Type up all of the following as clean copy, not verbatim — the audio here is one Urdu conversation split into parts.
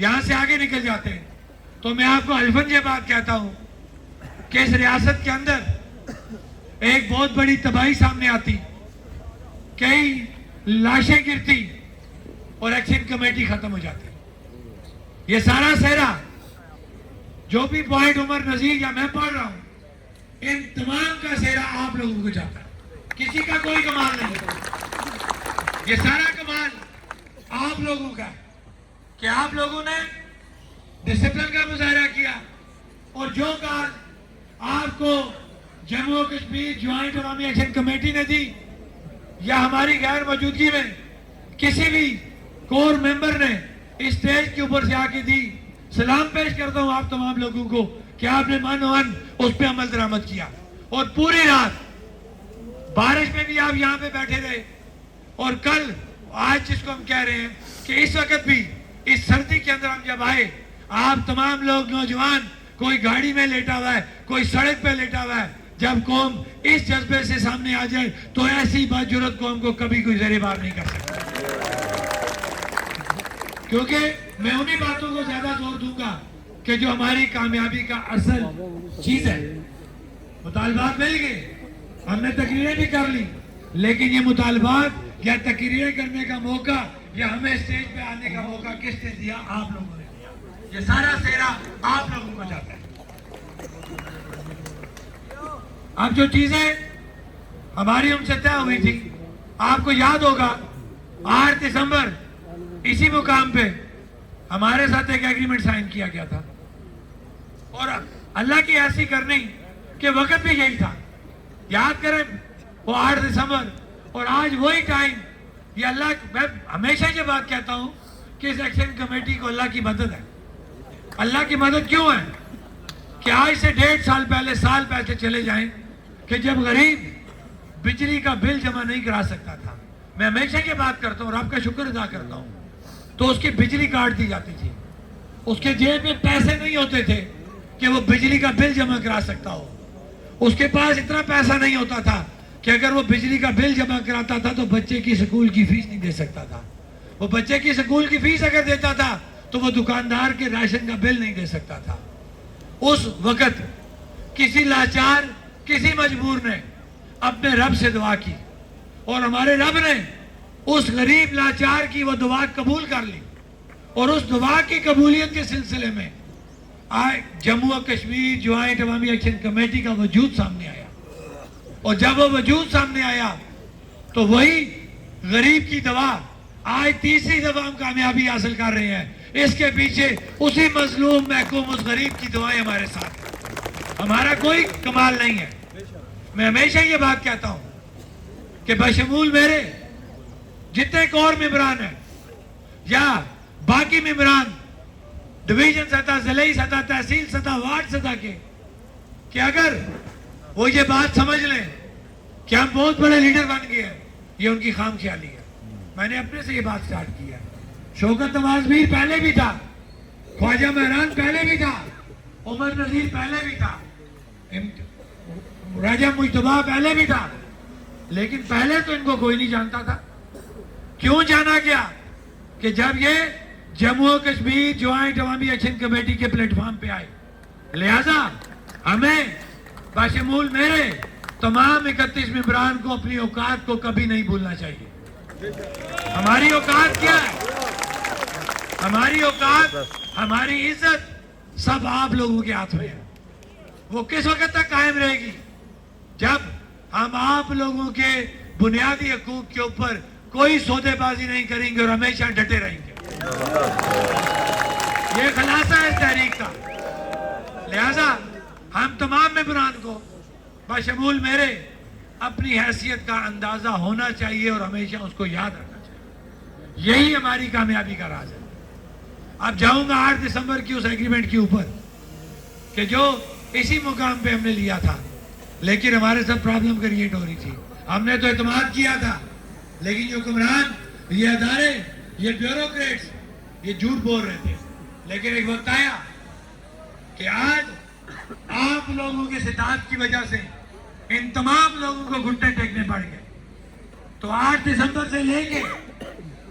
یہاں سے آگے نکل جاتے ہیں تو میں آپ کو الفن یہ بات کہتا ہوں کہ اس ریاست کے اندر ایک بہت بڑی تباہی سامنے آتی، کئی لاشیں گرتی اور ایکشن کمیٹی ختم ہو جاتی۔ یہ سارا سہرا جو بھی پوائنٹ عمر نذیر یا میں پڑھ رہا ہوں، ان تمام کا سہرا آپ لوگوں کو جاتا ہے، کسی کا کوئی کمال نہیں۔ یہ سارا کمال آپ لوگوں کا ہے کہ آپ لوگوں نے ڈسپلن کا مظاہرہ کیا، اور جو کار آپ کو جموں و کشمیر جوائنٹ عوامی ایکشن کمیٹی نے دی یا ہماری غیر موجودگی میں کسی بھی کور ممبر نے اسٹیج کے اوپر سے آ کے دی، سلام پیش کرتا ہوں آپ تمام لوگوں کو کہ آپ نے من و ان اس پہ عمل درآمد کیا، اور پوری رات بارش میں بھی آپ یہاں پہ بیٹھے رہے، اور کل آج جس کو ہم کہہ رہے ہیں کہ اس وقت بھی اس سردی کے اندر ہم جب آئے، آپ تمام لوگ نوجوان، کوئی گاڑی میں لیٹا ہوا ہے، کوئی سڑک پہ لیٹا ہوا ہے۔ جب قوم اس جذبے سے سامنے آ جائے تو ایسی باجرت قوم کو کبھی کوئی زیر بار نہیں کر سکتا، کیونکہ میں انہی باتوں کو زیادہ زور دوں گا کہ جو ہماری کامیابی کا اصل چیز ہے۔ مطالبات مل گئے، ہم نے تقریریں بھی کر لی، لیکن یہ مطالبات یا تقریریں کرنے کا موقع یا ہمیں اسٹیج پہ آنے کا موقع کس نے دیا؟ آپ لوگوں نے دیا۔ یہ سارا سہرا آپ لوگوں کو جاتا ہے۔ اب جو چیزیں ہماری ان سے طے ہوئی تھی، آپ کو یاد ہوگا 8 دسمبر اسی مقام پہ ہمارے ساتھ ایک ایگریمنٹ سائن کیا گیا تھا، اور اللہ کی ایسی کرنی کہ وقت بھی یہی تھا۔ یاد کریں وہ 8 دسمبر، اور آج وہی ٹائم، یہ اللہ، میں ہمیشہ یہ بات کہتا ہوں کہ اس ایکشن کمیٹی کو اللہ کی مدد ہے۔ اللہ کی مدد کیوں ہے؟ کہ آج سے 1.5 سال پہلے سال پیسے چلے جائیں کہ جب غریب بجلی کا بل جمع نہیں کرا سکتا تھا، میں ہمیشہ یہ بات کرتا ہوں اور آپ کا شکر ادا کرتا ہوں، تو اس کی بجلی کاٹ دی جاتی تھی، اس کے جیب میں پیسے نہیں ہوتے تھے کہ وہ بجلی کا بل جمع کرا سکتا ہو، اس کے پاس اتنا پیسہ نہیں ہوتا تھا کہ اگر وہ بجلی کا بل جمع کراتا تھا تو بچے کی سکول کی فیس نہیں دے سکتا تھا، وہ بچے کی سکول کی فیس اگر دیتا تھا تو وہ دکاندار کے راشن کا بل نہیں دے سکتا تھا۔ اس وقت کسی لاچار، کسی مجبور نے اپنے رب سے دعا کی، اور ہمارے رب نے اس غریب لاچار کی وہ دعا قبول کر لی، اور اس دعا کی قبولیت کے سلسلے میں جموں و کشمیر جوائنٹ عوامی ایکشن کمیٹی کا وجود سامنے آیا، اور جب وہ وجود سامنے آیا تو وہی غریب کی دعا آج تیسری دفعہ ہم کامیابی حاصل کر رہے ہیں۔ اس کے پیچھے اسی مظلوم محکوم اس غریب کی دعائیں ہمارے ساتھ ہیں، ہمارا کوئی کمال نہیں ہے۔ میں ہمیشہ یہ بات کہتا ہوں کہ بشمول میرے جتنے کور ممبران ہیں یا باقی ممبران ڈویژن سطح، ضلعی سطح، تحصیل سطح، وارڈ سطح کے، کہ اگر وہ یہ بات سمجھ لیں کہ ہم بہت بڑے لیڈر بن گئے ہیں، یہ ان کی خام خیالی ہے۔ میں نے اپنے سے یہ بات سٹارٹ کی ہے، شوکت نواز میر پہلے بھی تھا، خواجہ مہران پہلے بھی تھا، عمر نذیر پہلے بھی تھا، راجہ مجتبیٰ پہلے بھی تھا، لیکن پہلے تو ان کو کوئی نہیں جانتا تھا۔ کیوں جانا گیا؟ کہ جب یہ جموں و کشمیر جوائنٹ عوامی ایکشن کمیٹی کے پلیٹ فارم پہ آئے، لہذا ہمیں بشمول میرے تمام 31 ممبران کو اپنی اوقات کو کبھی نہیں بھولنا چاہیے۔ ہماری اوقات کیا ہے؟ ہماری اوقات، ہماری عزت سب آپ لوگوں کے ہاتھ میں ہے۔ وہ کس وقت تک قائم رہے گی؟ جب ہم آپ لوگوں کے بنیادی حقوق کے اوپر کوئی سودے بازی نہیں کریں گے اور ہمیشہ ڈٹے رہیں گے۔ یہ خلاصہ ہے اس تحریک کا۔ لہذا ہم تمام ممبران کو بشمول میرے اپنی حیثیت کا اندازہ ہونا چاہیے اور ہمیشہ اس کو یاد رکھنا چاہیے۔ یہی ہماری کامیابی کا راز ہے۔ اب جاؤں گا 8 دسمبر کی اس ایگریمنٹ کے اوپر کہ جو اسی مقام پہ ہم نے لیا تھا، لیکن ہمارے ساتھ پرابلم کریٹ ہو رہی تھی۔ ہم نے تو اعتماد کیا تھا، لیکن جو حکمران، یہ ادارے، یہ بیوروکریٹس، یہ جھوٹ بول رہے تھے۔ لیکن ایک وقت آیا کہ آج آپ لوگوں کے ستاعت کی وجہ سے ان تمام لوگوں کو گھٹنے ٹیکنے پڑ گئے۔ تو 8 دسمبر سے لے کے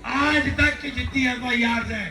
آج تک کی جتنی FIRs ہیں،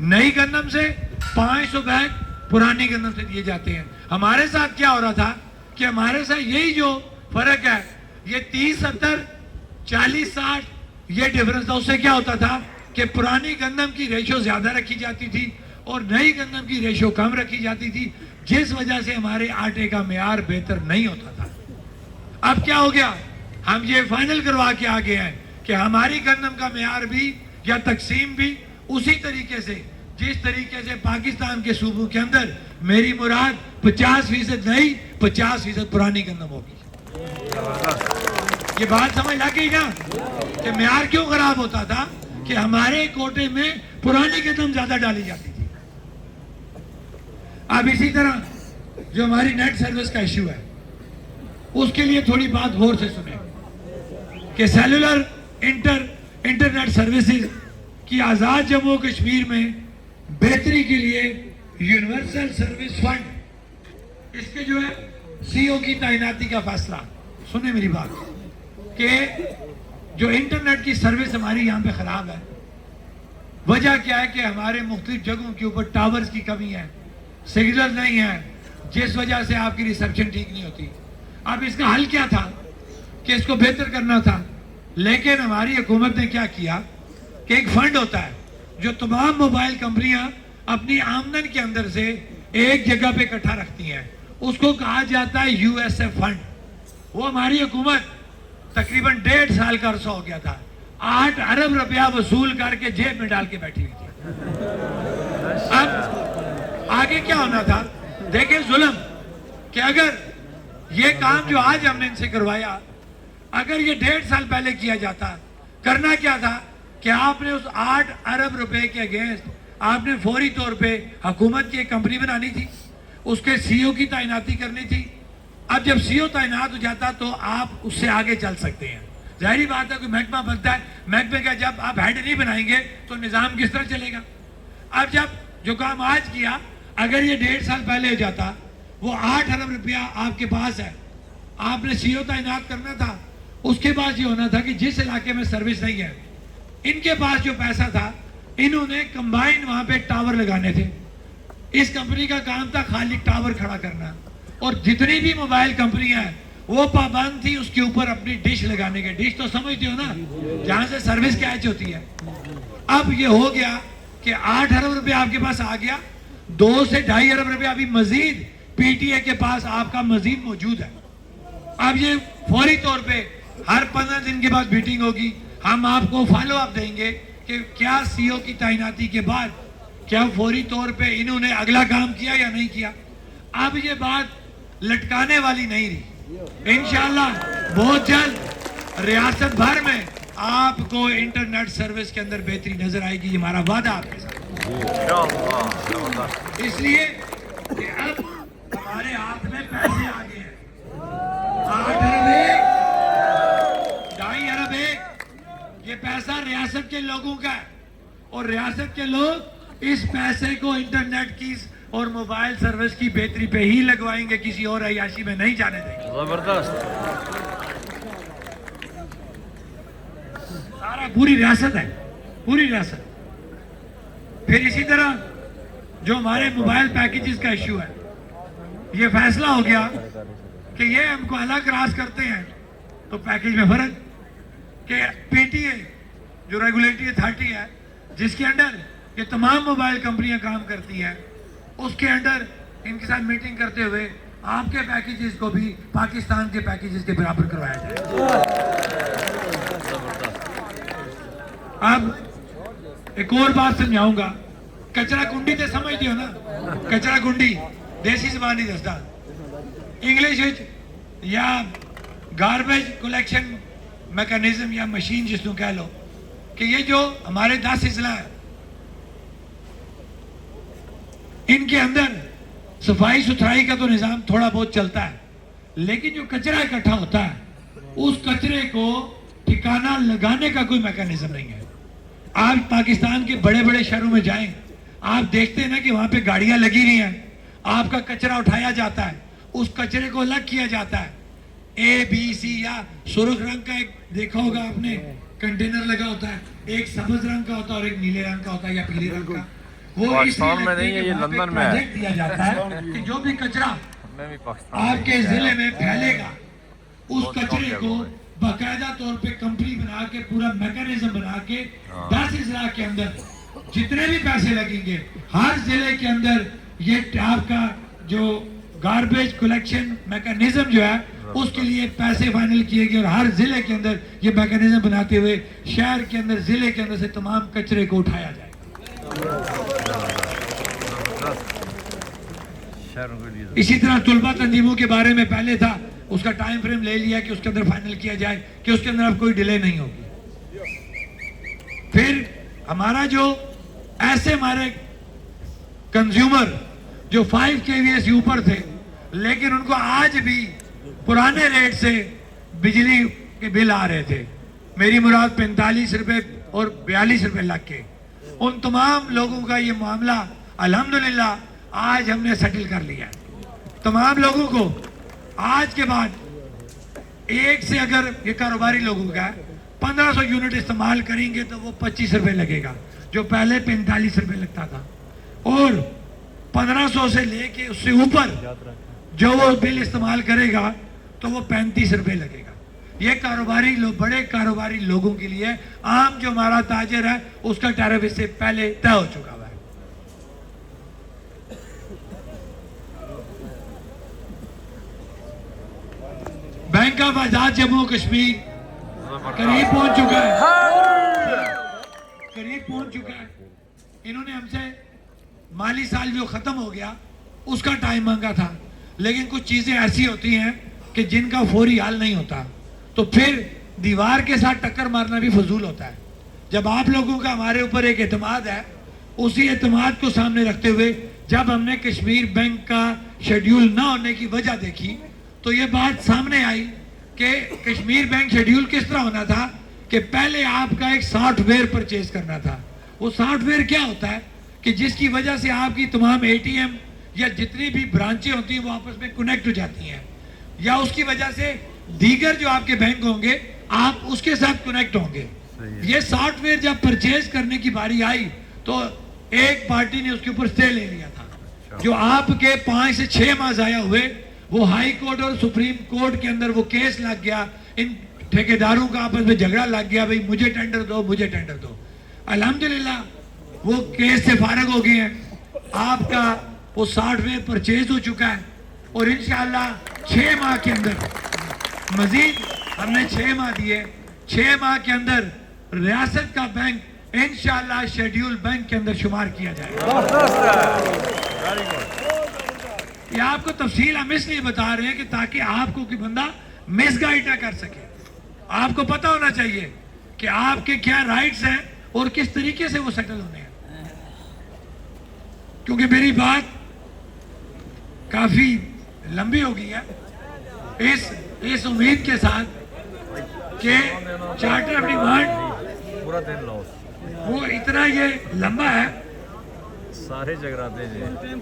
نئی گندم سے 500 بیگ پرانی گندم سے دیے جاتے ہیں. ہمارے ساتھ کیا ہو رہا تھا کہ ہمارے ساتھ یہی جو فرق ہے, یہ 30-70 40-60 یہ ڈیفرنس تھا. اس سے کیا ہوتا تھا کہ پرانی گندم کی ریشو زیادہ رکھی جاتی تھی اور نئی گندم کی ریشو کم رکھی جاتی تھی, جس وجہ سے ہمارے آٹے کا معیار بہتر نہیں ہوتا تھا. اب کیا ہو گیا, ہم یہ فائنل کروا کے آگے ہیں کہ ہماری گندم کا معیار بھی یا تقسیم بھی اسی طریقے سے جس طریقے سے پاکستان کے صوبوں کے اندر میری مراد 50% نئی 50% پرانی گندم ہوگی. یہ بات سمجھ لگی نا کہ معیار کیوں خراب ہوتا تھا کہ ہمارے کوٹے میں پرانی گندم زیادہ ڈالی جاتی تھی. اب اسی طرح جو ہماری نیٹ سروس کا ایشو ہے اس کے لیے تھوڑی بات غور سے سنیں کہ سیلولر انٹرنیٹ سروسز کی آزاد جموں و کشمیر میں بہتری کے لیے یونیورسل سروس فنڈ اس کے جو ہے سی او کی تعیناتی کا فیصلہ. سنیں میری بات کہ جو انٹرنیٹ کی سروس ہماری یہاں پہ خراب ہے, وجہ کیا ہے کہ ہمارے مختلف جگہوں کے اوپر ٹاورز کی کمی ہے, سگنل نہیں ہے, جس وجہ سے آپ کی ریسیپشن ٹھیک نہیں ہوتی. اب اس کا حل کیا تھا کہ اس کو بہتر کرنا تھا, لیکن ہماری حکومت نے کیا کیا کہ ایک فنڈ ہوتا ہے جو تمام موبائل کمپنیاں اپنی آمدن کے اندر سے ایک جگہ پہ اکٹھا رکھتی ہیں, اس کو کہا جاتا ہے یو ایس ایف فنڈ. وہ ہماری حکومت تقریباً 1.5 سال کا عرصہ ہو گیا تھا 8 ارب روپیہ وصول کر کے جیب میں ڈال کے بیٹھی ہوئی تھی. اب آگے کیا ہونا تھا, دیکھیں ظلم, کہ اگر یہ کام جو آج ہم نے ان سے کروایا اگر یہ 1.5 سال پہلے کیا جاتا, کرنا کیا تھا کہ آپ نے اس 8 ارب روپے کے اگینسٹ آپ نے فوری طور پہ حکومت کی ایک کمپنی بنانی تھی, اس کے سی او کی تعیناتی کرنی تھی. اب جب سی او تعینات ہو جاتا تو آپ اس سے آگے چل سکتے ہیں. ظاہری بات ہے کوئی محکمہ بنتا ہے, محکمے کا جب آپ ہیڈ نہیں بنائیں گے تو نظام کس طرح چلے گا. اب جب جو کام آج کیا اگر یہ 1.5 سال پہلے ہو جاتا, وہ 8 ارب روپیہ آپ کے پاس ہے, آپ نے سی او تعینات کرنا تھا, اس کے بعد یہ ہونا تھا کہ جس علاقے میں سروس نہیں ہے ان کے پاس جو پیسہ تھا انہوں نے کمبائن وہاں پہ ٹاور لگانے تھے. اس کمپنی کا کام تھا خالی ٹاور کھڑا کرنا, اور جتنی بھی موبائل کمپنیاں ہیں وہ پابند تھی اس کے اوپر اپنی ڈش لگانے کے. ڈش تو سمجھتے ہو نا, جہاں سے سروس کیچ ہوتی ہے. اب یہ ہو گیا کہ 8 ارب روپے آپ کے پاس آ گیا, 2 سے 2.5 ارب روپے ابھی مزید پی ٹی اے کے پاس آپ کا مزید موجود ہے. اب یہ فوری طور پہ ہر 15 دن کے بعد میٹنگ ہوگی, ہم آپ کو فالو اپ دیں گے کہ کیا سی او کی تعیناتی کے بعد کیا فوری طور پہ انہوں نے اگلا کام کیا یا نہیں کیا. اب یہ بات لٹکانے والی نہیں رہی, انشاءاللہ بہت جلد ریاست بھر میں آپ کو انٹرنیٹ سروس کے اندر بہتری نظر آئے گی, یہ ہمارا وعدہ آپ کے ساتھ. اس لیے کہ اب ہمارے ہاتھ میں پیسے آ گئے ہیں, 8 ارب 2.5 ارب یہ پیسہ ریاست کے لوگوں کا ہے, اور ریاست کے لوگ اس پیسے کو انٹرنیٹ کی اور موبائل سروس کی بہتری پہ ہی لگوائیں گے, کسی اور عیاشی میں نہیں جانے دیں گے. زبردست. سارا پوری ریاست ہے, پوری ریاست. پھر اسی طرح جو ہمارے موبائل پیکیجز کا ایشو ہے, یہ فیصلہ ہو گیا کہ یہ ہم کو الگ کراس کرتے ہیں تو پیکیج میں فرق, کہ پی ٹی اے جو ریگولیٹری اتھارٹی ہے جس کے انڈر یہ تمام موبائل کمپنیاں کام کرتی ہیں, اس کے انڈر ان کے ساتھ میٹنگ کرتے ہوئے آپ کے پیکیجز کو بھی پاکستان کے پیکیجز کے برابر کروایا جائے. اب ایک اور بات سمجھاؤں گا, کچرا کنڈی تے سمجھتے ہو نا, کچرا کنڈی دیسی زبان ہی دستا, انگلش یا گاربیج کلیکشن میکانزم یا مشین جس کو کہہ لو, کہ یہ جو ہمارے 10 اضلاع ہیں ان کے اندر صفائی ستھرائی کا تو نظام تھوڑا بہت چلتا ہے, لیکن جو کچرا اکٹھا ہوتا ہے اس کچرے کو ٹھکانہ لگانے کا کوئی میکانزم نہیں ہے. آپ پاکستان کے بڑے بڑے شہروں میں جائیں, آپ دیکھتے ہیں نا کہ وہاں پہ گاڑیاں لگی ہوئی ہیں, آپ کا کچرا اٹھایا جاتا ہے, اس کچرے کو الگ کیا جاتا ہے, اے بی سی یا سرخ رنگ کا ایک دیکھا ہوگا آپ نے کنٹینر لگا ہوتا ہے, ایک سبز رنگ کا ہوتا ہے اور ایک نیلے رنگ کا ہوتا ہے یا پیلے رنگ کا, وہ اس لیے پاکستان میں نہیں ہے، یہ لندن میں ہے۔ پروجیکٹ دیا جاتا ہے کہ جو بھی کچرا میں بھی پاکستان آپ کے ضلع میں پھیلے گا اس بہت کچرے کم کو جگہ باقاعدہ طور پہ کمپنی بنا کے پورا میکانزم بنا کے 10 اضلاع کے اندر جتنے بھی پیسے لگیں گے ہر ضلع کے اندر یہ آپ کا جو گاربیج کلیکشن میکانزم جو ہے اس کے لیے پیسے فائنل کیے گئے اور ہر ضلع کے اندر یہ میکانزم بناتے ہوئے شہر کے اندر ضلع کے اندر سے تمام کچرے کو اٹھایا جائے اسی طرح طلبہ تنظیموں کے بارے میں پہلے تھا اس کا ٹائم فریم لے لیا کہ اس کے اندر فائنل کیا جائے کہ اس کے اندر اب کوئی ڈیلے نہیں ہوگی پھر ہمارا جو ایسے ہمارے کنزیومر جو 5 kVA سے اوپر تھے لیکن ان کو آج بھی پرانے ریٹ سے بجلی کے بل آ رہے تھے میری مراد 45 روپے اور 42 روپے لگ کے ان تمام لوگوں کا یہ معاملہ الحمدللہ آج ہم نے سیٹل کر لیا تمام لوگوں کو آج کے بعد ایک سے اگر یہ کاروباری لوگوں کا 1500 یونٹ استعمال کریں گے تو وہ 25 روپے لگے گا جو پہلے 45 روپے لگتا تھا اور 1500 سے لے کے اس سے اوپر جو وہ بل استعمال کرے گا تو وہ 35 روپے لگے گا یہ کاروباری بڑے کاروباری لوگوں کے لیے عام جو ہمارا تاجر ہے اس کا ٹیرف اس سے پہلے طے ہو چکا ہوا ہے بینک آف آزاد جموں کشمیر قریب پہنچ چکا ہے انہوں نے ہم سے مالی سال جو ختم ہو گیا اس کا ٹائم مانگا تھا لیکن کچھ چیزیں ایسی ہوتی ہیں کہ جن کا فوری حل نہیں ہوتا تو پھر دیوار کے ساتھ ٹکر مارنا بھی فضول ہوتا ہے جب آپ لوگوں کا ہمارے اوپر ایک اعتماد ہے اسی اعتماد کو سامنے رکھتے ہوئے جب ہم نے کشمیر بینک کا شیڈیول نہ ہونے کی وجہ دیکھی تو یہ بات سامنے آئی کہ کشمیر بینک شیڈیول کس طرح ہونا تھا کہ پہلے آپ کا ایک سافٹ ویئر پرچیز کرنا تھا وہ سافٹ ویئر کیا ہوتا ہے کہ جس کی وجہ سے آپ کی تمام اے ٹی ایم یا جتنی بھی برانچیں ہوتی ہیں وہ آپس میں کنیکٹ ہو جاتی ہیں یا اس کی وجہ سے دیگر جو آپ کے بینک ہوں گے آپ اس کے ساتھ کنیکٹ ہوں گے یہ سافٹ ویئر جب پرچیز کرنے کی باری آئی تو ایک پارٹی نے اس کے اوپر سٹے لے لیا تھا جو آپ کے 5 سے 6 ماہ ضائع ہوئے وہ ہائی کورٹ اور سپریم کورٹ کے اندر وہ کیس لگ گیا ان ٹھیکیداروں کا آپس میں جھگڑا لگ گیا بھئی مجھے ٹینڈر دو مجھے ٹینڈر دو الحمدللہ وہ کیس سے فارغ ہو گئے ہیں آپ کا وہ سافٹ ویئر پرچیز ہو چکا ہے اور انشاءاللہ 6 ماہ کے اندر مزید ہم نے 6 ماہ دیے 6 ماہ کے اندر ریاست کا بینک انشاءاللہ شیڈیول بینک کے اندر شمار کیا جائے یہ آپ کو تفصیل ہم اس لیے بتا رہے ہیں کہ تاکہ آپ کو کوئی بندہ مس گائیڈ نہ کر سکے آپ کو پتہ ہونا چاہیے کہ آپ کے کیا رائٹس ہیں اور کس طریقے سے وہ سیٹل ہونے ہیں کیونکہ میری بات کافی لمبی ہو گئی ہے اس امید کے ساتھ کہ چارٹر آف ڈیمانڈ پورا دن لاؤ وہ اتنا یہ لمبا ہے سارے جگراتے جی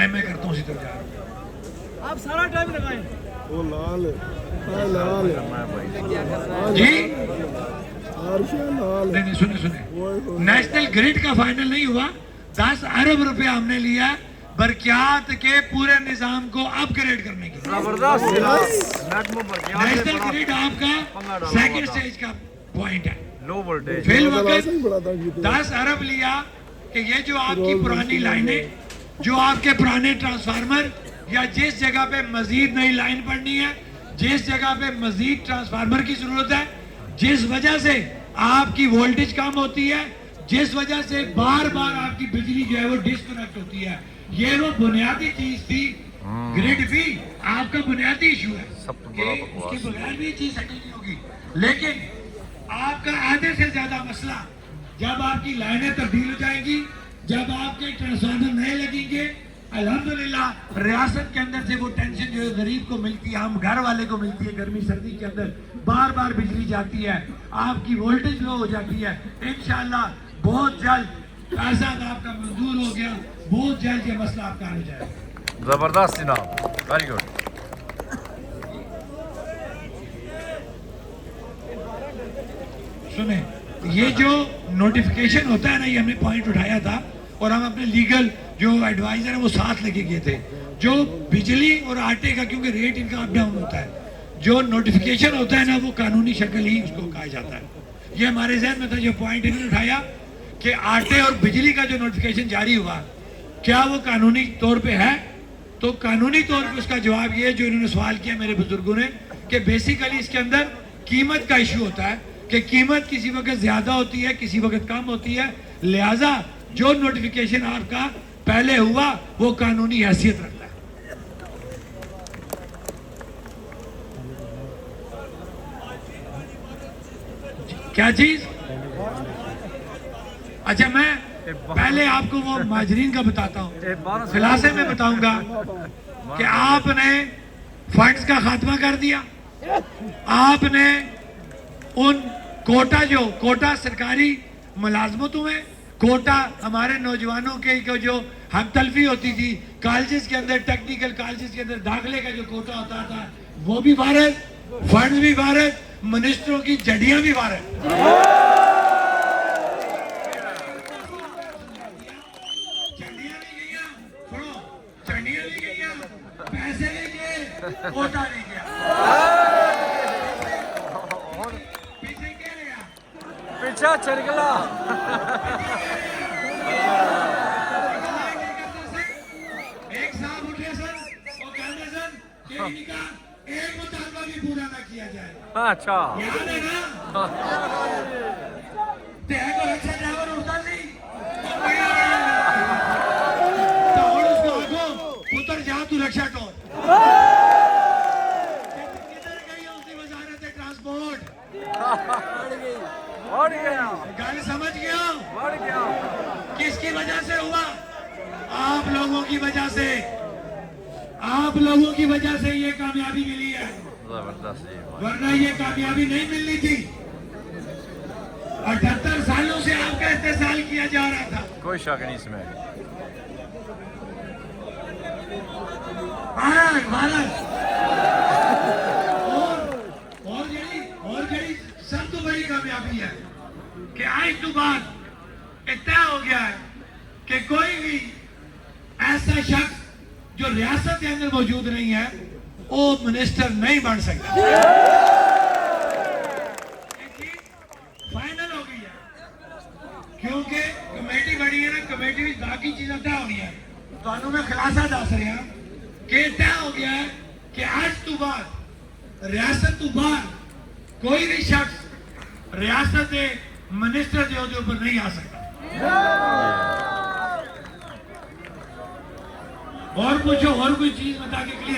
میں کرتا ہوں اسی طرح آپ سارا ٹائم لگائیں وہ لال ہے لال ہے جی لال نہیں سنیں نیشنل گریڈ کا فائنل نہیں ہوا 10 ارب روپے ہم نے لیا برقیات کے پورے نظام کو اپ گریڈ کرنے کے نیشنل گریڈ آپ کا سیکنڈ سٹیج کا پوائنٹ ہے لو وولٹیج فی الوقت 10 ارب لیا کہ یہ جو آپ کی پرانی لائنیں جو آپ کے پرانے ٹرانسفارمر یا جس جگہ پہ مزید نئی لائن پڑنی ہے جس جگہ پہ مزید ٹرانسفارمر کی ضرورت ہے جس وجہ سے آپ کی وولٹیج کم ہوتی ہے جس وجہ سے بار بار آپ کی بجلی جو ہے وہ ڈسکنیکٹ ہوتی ہے یہ وہ بنیادی چیز تھی گریڈ بھی آپ کا بنیادی ایشو ہے کہ اس کے بغیر بھی چیز سیٹل نہیں ہوگی لیکن آپ کا آدھے سے زیادہ مسئلہ جب آپ کی لائنیں تبدیل ہو جائیں گی جب آپ کے ٹرانسفارمر نئے لگیں گے الحمدللہ ریاست کے اندر سے وہ ٹینشن جو ہے غریب کو ملتی ہے عام گھر والے کو ملتی ہے گرمی سردی کے اندر بار بار بجلی جاتی ہے آپ کی وولٹیج لو ہو جاتی ہے انشاءاللہ بہت جلد پیسہ آپ کا منظور ہو گیا بہت جلد یہ مسئلہ آپ کا حل ہو جائے گا زبردست جناب ویری گڈ سنیں یہ جو نوٹیفیکیشن ہوتا ہے نا یہ ہم نے پوائنٹ اٹھایا تھا اور ہم اپنے لیگل جو ایڈوائزر ہیں وہ ساتھ لے کے گئے تھے. جو بجلی اور آٹے کا کیونکہ ریٹ ان کا اپ ڈاؤن ہوتا ہے, جو نوٹیفیکیشن ہوتا ہے نا وہ قانونی شکل ہی اس کو کہا جاتا ہے. یہ ہمارے ذہن میں تھا جو پوائنٹ انہوں نے اٹھایا کہ آٹے اور بجلی کا جو نوٹیفیکیشن جاری ہوا کیا وہ قانونی طور پہ ہے. تو قانونی طور پہ اس کا جواب یہ ہے جو انہوں نے سوال کیا میرے بزرگوں نے کہ بیسیکلی اس کے اندر قیمت کا ایشو ہوتا ہے کہ قیمت کسی وقت زیادہ ہوتی ہے کسی وقت کم ہوتی ہے, لہٰذا جو نوٹیفیکیشن آپ کا پہلے ہوا وہ قانونی حیثیت رکھتا ہے. کیا چیز؟ اچھا میں پہلے آپ کو وہ مہاجرین کا بتاتا ہوں. خلاصے میں بتاؤں گا کہ آپ نے فنڈز کا خاتمہ کر دیا, آپ نے ان کوٹا سرکاری ملازمتوں میں کوٹا ہمارے نوجوانوں کے جو ہم تلفی ہوتی تھی کالجز کے اندر, ٹیکنیکل کالجز کے اندر داخلے کا جو کوٹا ہوتا تھا وہ بھی وارد, فنڈز بھی وارد, منسٹروں کی جڑیاں بھی وارد. پیسے نہیں گئے, کوٹا نہیں گیا. پیچھے کیا گیا؟ پیچھا چرگلا. ایک صاحب اٹھے سن اور کہتے سن کہ ان کا ایک مطالبہ بھی پورا نہ کیا جائے. اچھا یاد ہے نا؟ دیکھ کو رکشا ڈرائیور اٹھتا نہیں تو اور اس کو آگو پتر جا تو رکشا ٹور. کدھر گئی اس کی وزارت ٹرانسپورٹ؟ بڑھ گیا گل سمجھ گیا بڑھ گیا. کس کی وجہ سے ہوا؟ آپ لوگوں کی وجہ سے, آپ لوگوں کی وجہ سے یہ کامیابی ملی ہے, زبردست جی. ورنہ یہ کامیابی نہیں ملنی تھی. 78 سالوں سے آپ کا استحصال کیا جا رہا تھا. کوئی شک نہیں اس میں. اور جڑی سب تو بڑی کامیابی ہے کہ آج تو بعد طے ہو گیا ہے کہ کوئی بھی ایسا شخص جو ریاست کے اندر موجود نہیں ہے وہ منسٹر نہیں بن سکتا. فائنل ہو گئی ہے کیونکہ کمیٹی بڑی ہے نا, کمیٹی میں باقی چیزیں طے ہونی ہے. تو میں خلاصہ دس رہا کہ طے ہو گیا ہے کہ آج تو بعد ریاست تو باہر کوئی بھی شخص ریاست کے منسٹر کے عہدے اوپر نہیں آ سکتا. اور پوچھو اور کوئی چیز بتا کے کلیئر